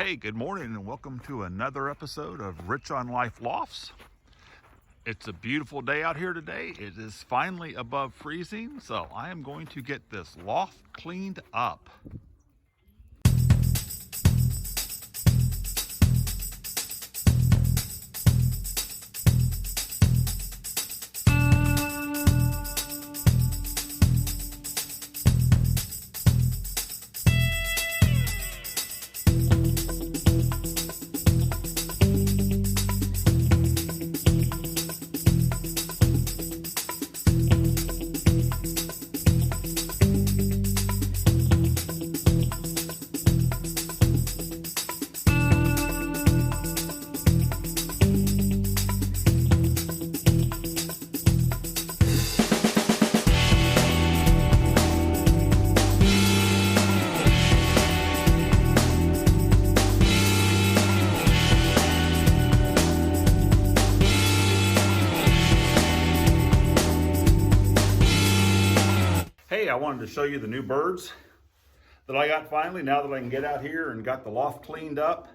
Hey, good morning and welcome to another episode of Rich on Life Lofts. It's a beautiful day out here today. It is finally above freezing, so I am going to get this loft cleaned up. Hey, I wanted to show you the new birds that I got finally, now that I can get out here and got the loft cleaned up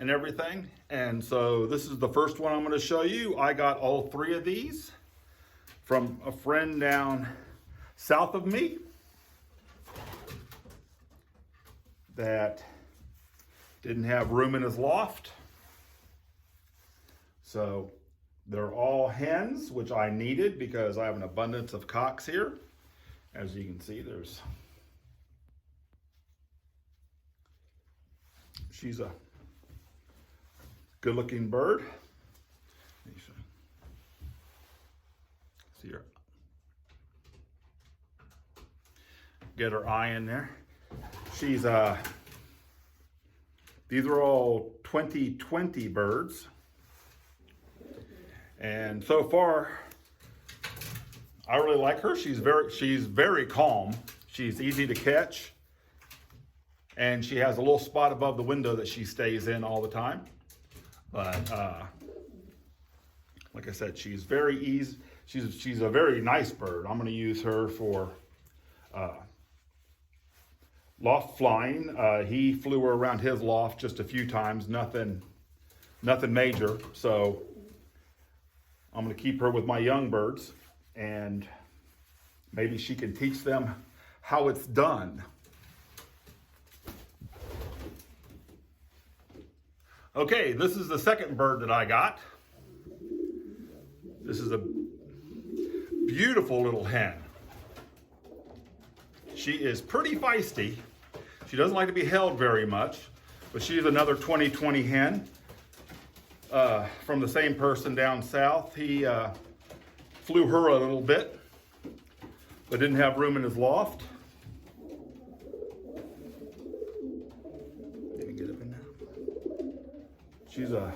and everything. And so this is the first one I'm going to show you. I got all three of these from a friend down south of me that didn't have room in his loft. So they're all hens, which I needed because I have an abundance of cocks here. As you can see, she's a good looking bird. See her, get her eye in there. She's these are all 2020 birds. And so far, I really like her. She's very calm. She's easy to catch. And she has a little spot above the window that she stays in all the time. But like I said, she's very easy. She's a very nice bird. I'm gonna use her for loft flying. He flew her around his loft just a few times, nothing major. So I'm gonna keep her with my young birds, and maybe she can teach them how it's done. Okay, this is the second bird that I got. This is a beautiful little hen. She is pretty feisty. She doesn't like to be held very much, but she's another 2020 hen from the same person down south. He flew her a little bit, but didn't have room in his loft. Let me get up in there. She's a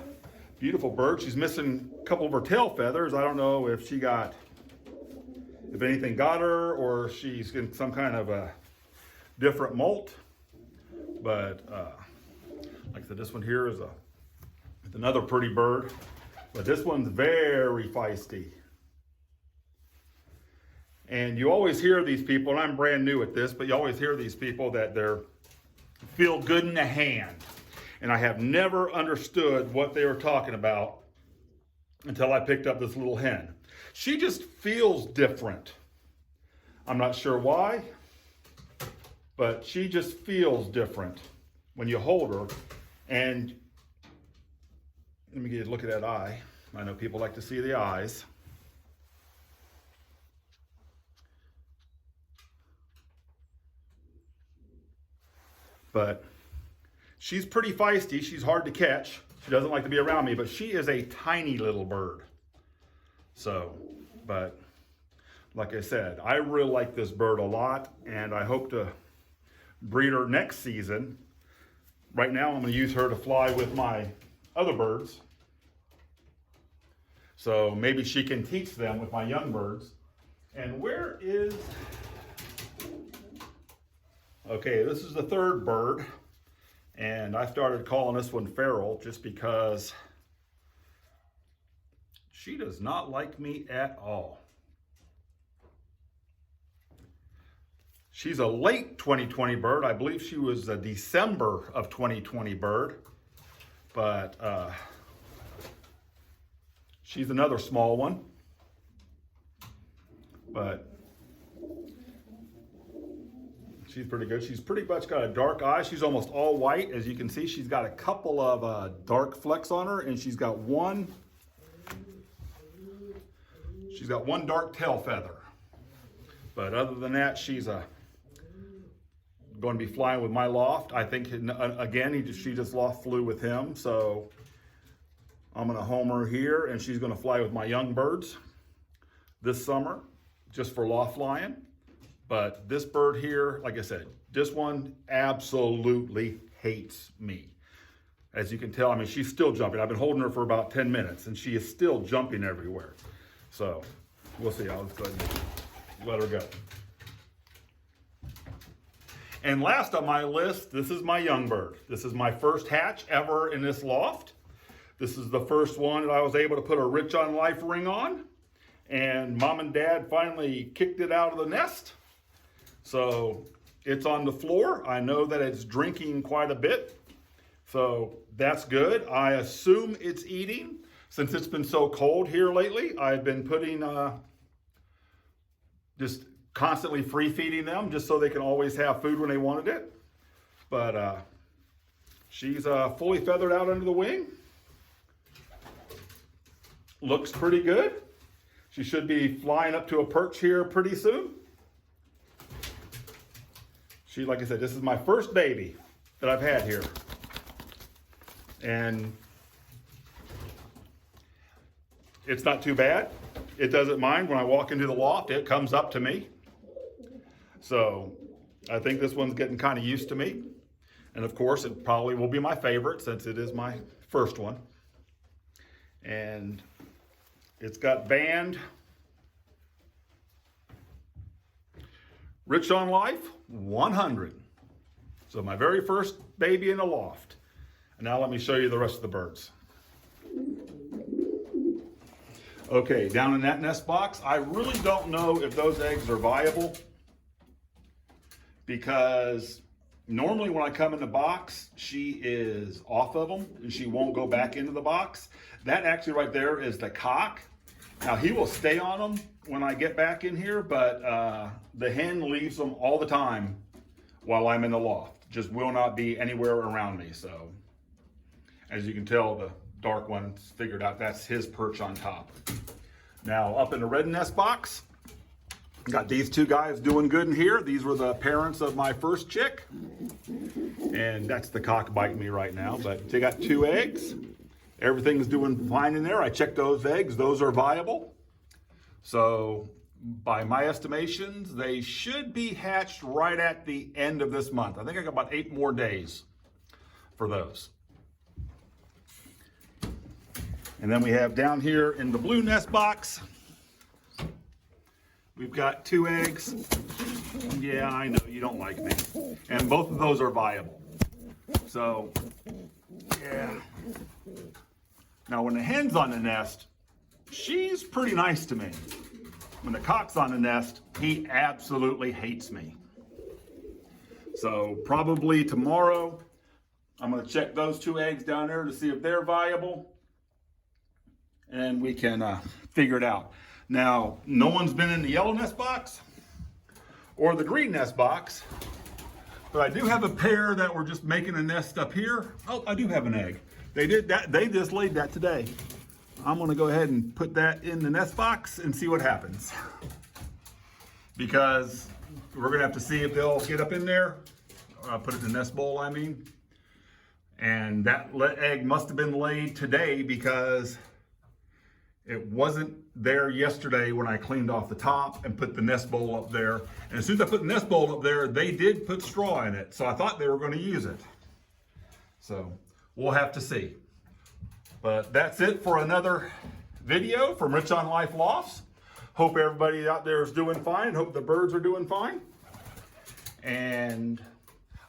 beautiful bird. She's missing a couple of her tail feathers. I don't know if anything got her or she's in some kind of a different molt. But like I said, this one here is another pretty bird, but this one's very feisty. And you always hear these people, and I'm brand new at this, but you always hear these people that they're feel good in the hand. And I have never understood what they were talking about until I picked up this little hen. She just feels different. I'm not sure why, but she just feels different when you hold her. And let me get a look at that eye. I know people like to see the eyes. But she's pretty feisty. She's hard to catch. She doesn't like to be around me, but she is a tiny little bird. So, but like I said, I really like this bird a lot, and I hope to breed her next season. Right now, I'm going to use her to fly with my other birds. So maybe she can teach them with my young birds. And where is... Okay, this is the third bird, and I started calling this one feral just because she does not like me at all. She's a late 2020 bird. I believe she was a December of 2020 bird, but she's another small one. But she's pretty good. She's pretty much got a dark eye. She's almost all white. As you can see, she's got a couple of dark flecks on her, and she's got one dark tail feather. But other than that, she's going to be flying with my loft. I think, again, she just loft flew with him. So I'm going to home her here, and she's going to fly with my young birds this summer, just for loft flying. But this bird here, like I said, this one absolutely hates me. As you can tell, I mean, she's still jumping. I've been holding her for about 10 minutes, and she is still jumping everywhere. So we'll see. I'll just go ahead and let her go. And last on my list, this is my young bird. This is my first hatch ever in this loft. This is the first one that I was able to put a Rich on Life ring on. And Mom and Dad finally kicked it out of the nest. So it's on the floor. I know that it's drinking quite a bit. So that's good. I assume it's eating. Since it's been so cold here lately, I've been putting, just constantly free feeding them just so they can always have food when they wanted it. But she's fully feathered out under the wing. Looks pretty good. She should be flying up to a perch here pretty soon. Like I said, this is my first baby that I've had here. And it's not too bad. It doesn't mind. When I walk into the loft, it comes up to me. So I think this one's getting kind of used to me. And of course, it probably will be my favorite since it is my first one. And it's got band Rich on Life 100. So my very first baby in the loft. And now let me show you the rest of the birds. Okay, down in that nest box, I really don't know if those eggs are viable, because normally when I come in the box, she is off of them and she won't go back into the box. That actually right there is the cock. Now he will stay on them when I get back in here, but the hen leaves them all the time while I'm in the loft. Just will not be anywhere around me. So as you can tell, the dark one's figured out that's his perch on top. Now up in the red nest box, got these two guys doing good in here. These were the parents of my first chick. And that's the cock biting me right now, but they got 2 eggs. Everything's doing fine in there. I checked those eggs. Those are viable. So by my estimations, they should be hatched right at the end of this month. I think I got about 8 more days for those. And then we have down here in the blue nest box, we've got 2 eggs. Yeah, I know, you don't like me. And both of those are viable. So, yeah. Now when the hen's on the nest, she's pretty nice to me. When the cock's on the nest, he absolutely hates me. So probably tomorrow, I'm gonna check those 2 eggs down there to see if they're viable. And we can figure it out. Now, no one's been in the yellow nest box or the green nest box, but I do have a pair that were just making a nest up here. Oh, I do have an egg. They did that. They just laid that today. I'm gonna go ahead and put that in the nest box and see what happens, because we're gonna have to see if they'll get up in there. Put it in the nest bowl, I mean. And that egg must have been laid today, because it wasn't there yesterday when I cleaned off the top and put the nest bowl up there. And as soon as I put the nest bowl up there, they did put straw in it. So I thought they were going to use it. So we'll have to see. But that's it for another video from Rich on Life Lofts. Hope everybody out there is doing fine. Hope the birds are doing fine. And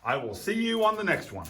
I will see you on the next one.